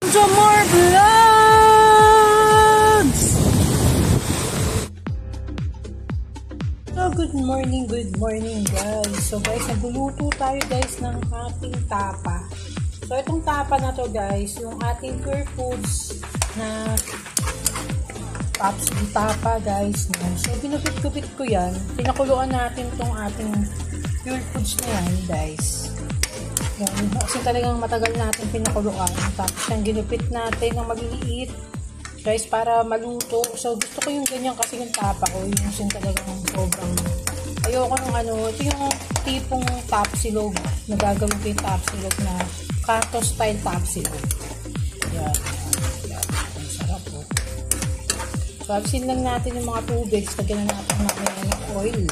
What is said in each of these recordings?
To more vlogs! So, good morning guys. So guys, nagluluto tayo guys ng ating tapa. So itong tapa na to guys, yung ating Pure Foods na tapa guys. So ginupit-gupit ko yan. Pinakuluan natin tong ating Pure Foods na yan guys. Yan. Kasi talagang matagal natin pinakuluan. Tapos yung ginupit natin ng maliliit guys para maluto. So gusto ko yung ganyan kasi yung tapa ko. Yung sin talagang sobrang ayoko nung ito yung tipong tapsilog na gagawin ko yung tapsilog na kanto style tapsilog. Yan. Ang sarap po. So absin lang natin yung mga tubig. Lagyan na natin ng oil.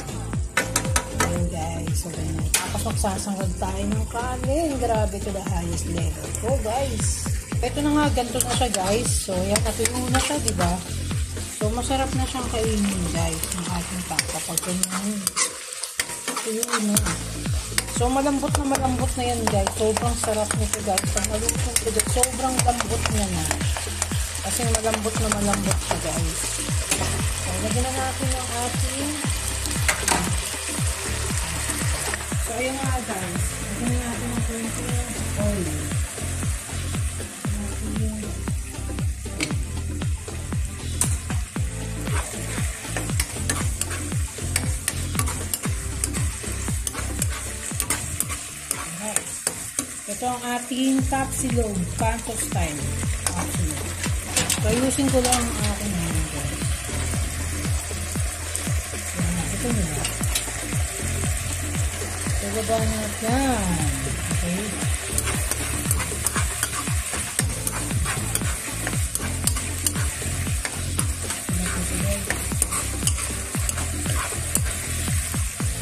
Ayan guys. So ganyan. Tapos magsasangag tayo ng kanin. Grabe to the highest level. So guys. Ito na nga. Ganito na siya guys. So yan. Natuyo na siya diba? So masarap na siyang kainin guys. Ng ating tapa. Pag ganyan. Natuyo na. So malambot na yan guys. Sobrang sarap nito guys. Pag malutong ito guys. Sobrang lambot niya na. Kasi malambot siya guys. So lagyan na natin yung ating so ayun nga guys, lagyan na natin ang konting oil. Ito ang ating tapsilog, kanto style tapsilog. So ayusin ko lang ang aking hangin guys. Ito nila. Baba natin. Okay.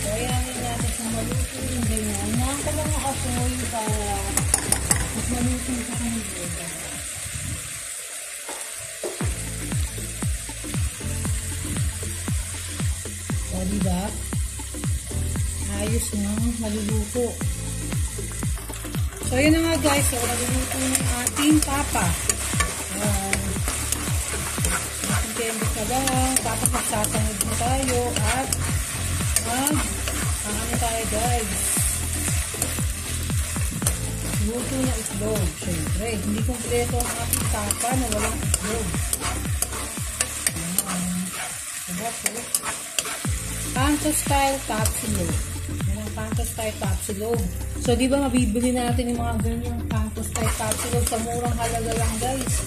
So, ayan natin kung maluto yung ganyan. Naan ko lang nakasoy para mas maluto sa kanila. So, diba? Ayos na maluluto. So, yun na nga guys. So, maluluto ng ating tapa. Ating tembok na lang. Tapos magsasangod na tayo. At ano tayo guys. Luto na itlog. Siyempre, hindi kompleto ang ating tapa na walang itlog. Diba po? Kanto style tapsilog. Kanto style tapsilog. So, di ba mabibili natin yung mga ganyang kanto style tapsilog sa murang halaga lang, guys.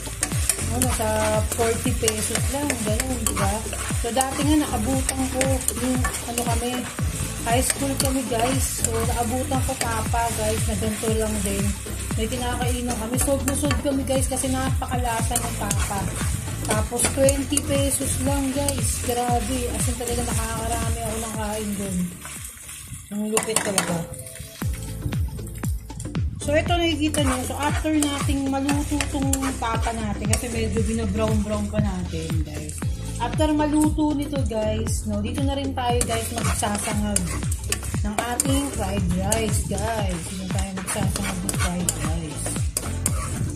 Nasa 40 pesos lang. Ganun, di ba? So, dati nga naabutan ko yung kami, high school kami, guys. So, naabutan ko tapa, guys, na ganito lang din. May kinakainan kami. Sold na sold kami, guys, kasi napakalasa ng tapa. Tapos, 20 pesos lang, guys. Grabe. As in talaga nakakarami ako ng kain doon. Ang lupit talaga. So, ito nakikita nyo. So, after nating maluto itong tapa natin, kasi medyo binabrown-brown pa natin, guys. After maluto nito, guys, no, dito na rin tayo, guys, magsasangag ng ating fried rice, guys. Dito tayo magsasangag ng fried rice.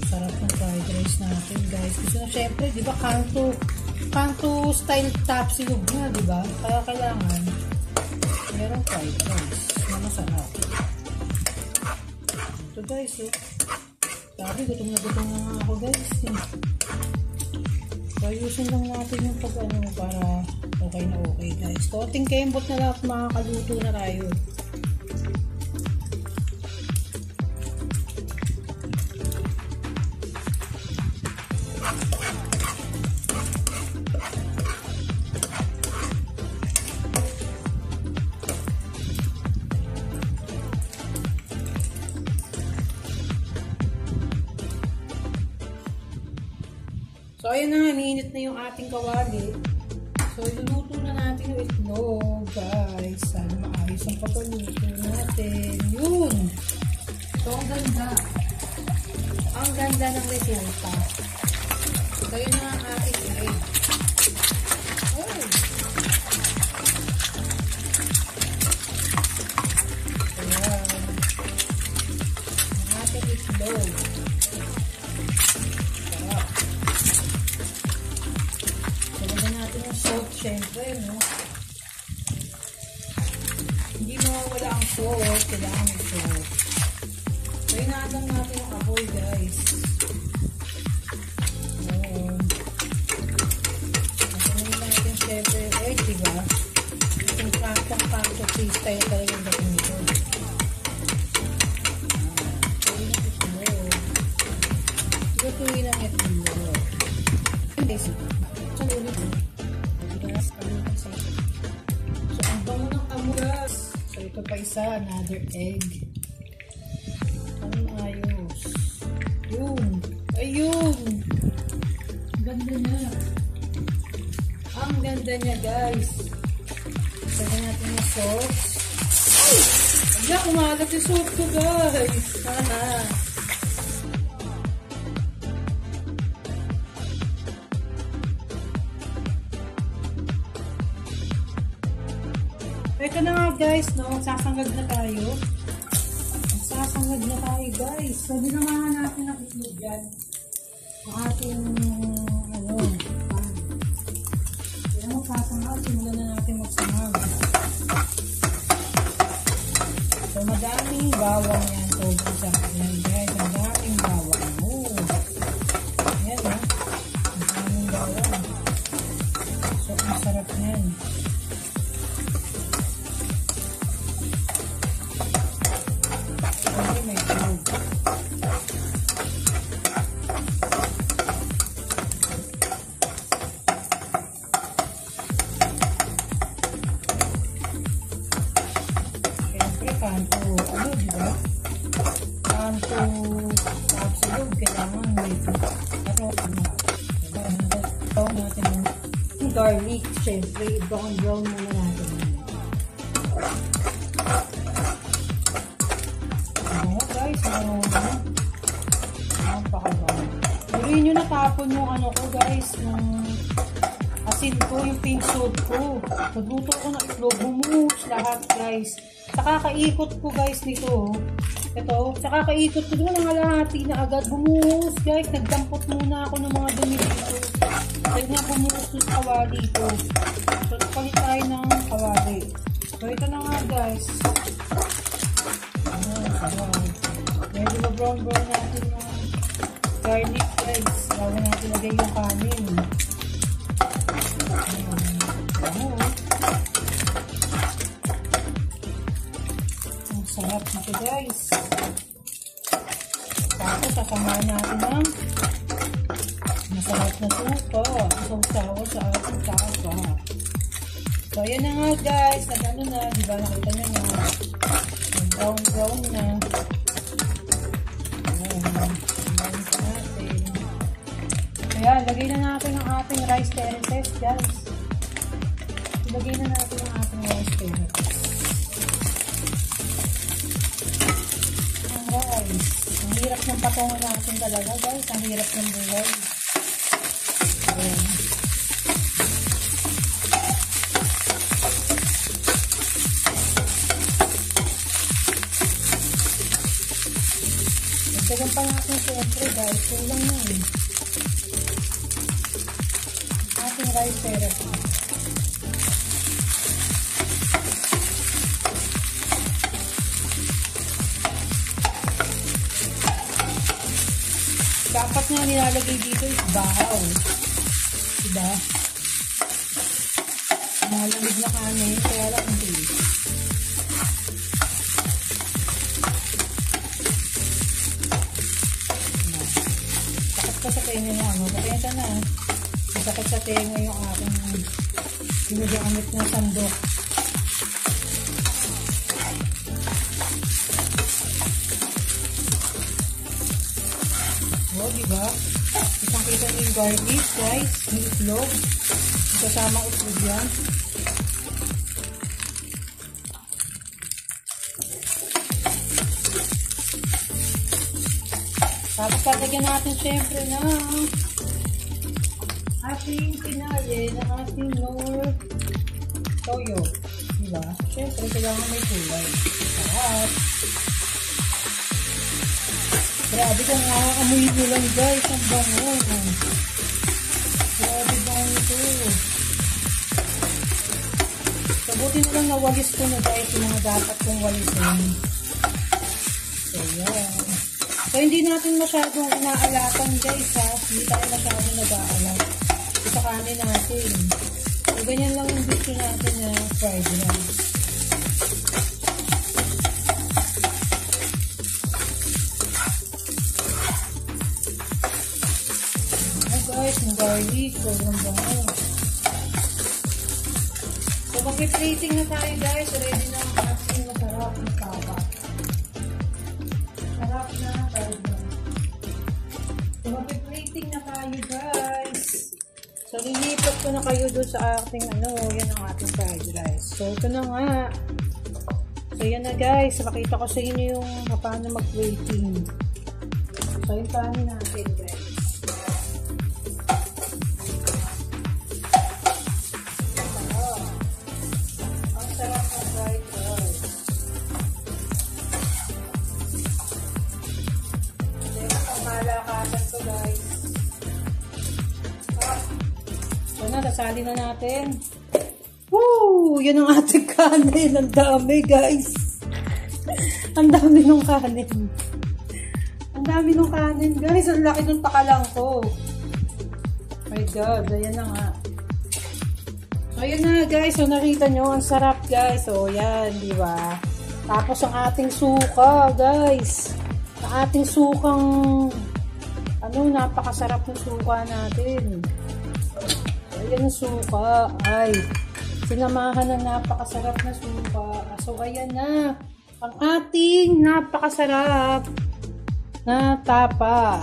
Sarap ng fried rice natin, guys. Kasi na, syempre, di ba, kanto style tapsilog na, di ba? Kaya kailangan merong fried rice na masarap. Ito guys, sabi, gutom na nga ako guys. So, ayusin lang natin yung para okay na okay guys. Konting kembot na lang at makakaluto na tayo. So, ayan na nga, minute na yung ating kawali. So, iluluto na natin yung itlog, guys. Sana maayos ang pagkaluto natin. Yun! So, ang ganda. Ang ganda ng resulta. So, yun na ang ating egg. Oh! Ayan. Ang ating itlog. kailangan ito. So, inaadang natin yung apoy, guys. Ayan. Nakunin natin syempre yung egg, diba? Yung pancake freestyle talaga yung dating nito. Lutuin ang ito. So, ang bango ng amuras. So, ito pa isa, another egg. Ang ayos. Yun. Ayun. Ang ganda niya. Ang ganda niya, guys. Sabi natin yung sauce. Ay! Ay, kumalat yung soup ko, guys. Haha. Ito na nga, guys, no? Sasangag na tayo. Sasangag na tayo, guys. So, dinamahan natin ang itlog yan. Ang ating, ano, pan. Kaya magsasangag. Simulan na natin magsangag. So, madaming bawang yan. Sobrang sarap yan, guys. Madaming bawang. Oh. Ayan, ha? Madaming bawang. So, ang sarap yan. Kanto, ano, diba? Kanto, absolute, kailangan medyo. Pero, ano, diba? Natin yung garlic, syempre, brown muna natin. Ano, guys, ano, napakabaw. Tuloy nyo natapon yung ano ko, guys, yung asin ko, yung pink salt ko. Nagluto ko ng itlog, bumuhos lahat, guys. Sa kakaikot ko, guys, nito. Ito, sa kakaikot ko doon, nangalahati na agad. Bumuhos, guys. Nagdampot muna ako ng mga dumi dito. Dahil nga bumuhos yung kawali ko. So, palit tayo ng kawali. So, ito na nga, guys. Ayan. Medyo na-brown natin yung garlic, guys. Bago natin lagay yung kanin. Sarap nito, guys. Tapos, sasamahan natin ng masarap na suka. Isaw-sawa sa ating tapa. So, ayan na nga, guys. Nag-ano na, diba? Nakita nyo na. Brown na. Ayan. Ayan sa natin. Ayan, lagay na natin ang ating rice terraces, guys. Lagay na natin ang ating rice terraces. Ang hirap ng patungan natin talaga, guys. Ang hirap ng buhay. Ayan. Nagsagan pa natin siyempre, guys. Kulang na eh. Ating rice therapy. Dapat nga nilalagay dito is bahaw. Diba? Malamig na kanin, kaya lang hindi. Sakit ka sa tenga na ano. Patenta na. Masakit sa tenga yung aking ginagamit na sandok. O, diba? Isang-kita nyo yung garlic, guys. Yung itlog. Kasama itlog yan. Tapos patagyan natin syempre na ating pinali na ating lower toyo. Diba? Syempre, kailangan may kulay. Sarap. Grabe kung nakakamuhin nyo lang, guys. Ang bango. Grabe bango ito. Sabuti na lang nawalis ko na, guys, yung mga dapat kong walisin. So, hindi natin masyadong inaalakan guys ha. Hindi tayo masyadong nag-aalat. Sa kanin natin. So, ganyan lang yung gusto natin na fried rice. Oh guys, yung garlic. Sobrang bango. So, mag-plating na tayo guys. Ready na ang ating masarap na taba. Sarap na. So, mag-plating na tayo guys. So, lilipat ko na kayo doon sa ating yan ang ating fried rice. So, ito na nga. So, yan na guys. Makita ko sa inyo yung paano mag-plating. So, yung kanin natin guys. Ang sarap ng fried rice. Then, ang malakasan ko guys. So na, nasali na natin. Woo! Yan ang ating kanin. Ang dami, guys. Ang dami ng kanin. Ang dami ng kanin, guys. Ang laki ng pakalang ko. My God. Ayan na nga. So, ayan na, guys. So, nakita nyo. Ang sarap, guys. So, yan. Di ba? Tapos, ang ating suka, guys. Ang ating sukang napakasarap ng suka natin. Ayan ang suka. Ay, sinamahan ng napakasarap na suka. So, ayan na. Ang ating napakasarap na tapa.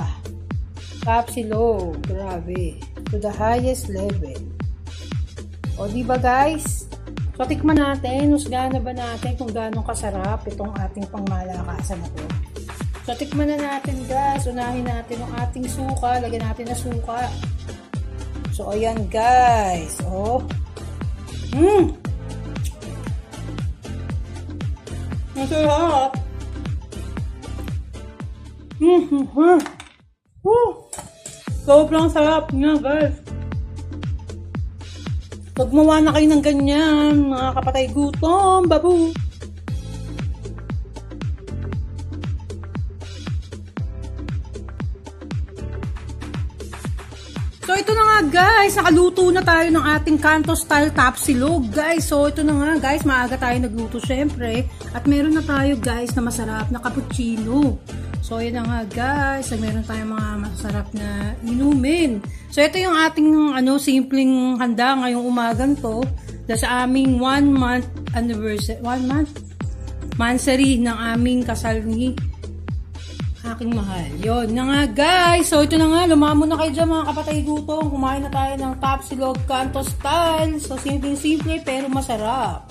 Tapsilog. Grabe. To the highest level. O, diba guys? So, tikman natin. Husgahan na ba natin kung gano'ng kasarap itong ating pangmalakasan na to. So, tikman na natin guys. Unahin natin ang ating suka. Lagyan natin na suka. So, ayan guys. Oh. Masarap. Sobrang sarap nga guys. Pagmawa na kayo ng ganyan, mga kapatay gutom, babu. So, ito na nga guys, nakaluto na tayo ng ating Kanto style tapsilog guys. So, ito na nga guys, maaga tayo nagluto syempre. At meron na tayo guys na masarap na cappuccino. So, yun na nga guys, meron tayong mga masarap na inumin. So, ito yung ating simpleng handa ngayong umagan to. Sa aming 1 month anniversary, 1 month? Mansary ng aming kasal ni aking mahal. Yun na nga guys. So ito na nga. Lumamon na kayo dyan mga kapatay gutom. Kumain na tayo ng tapsilog Kanto style. So simple pero masarap.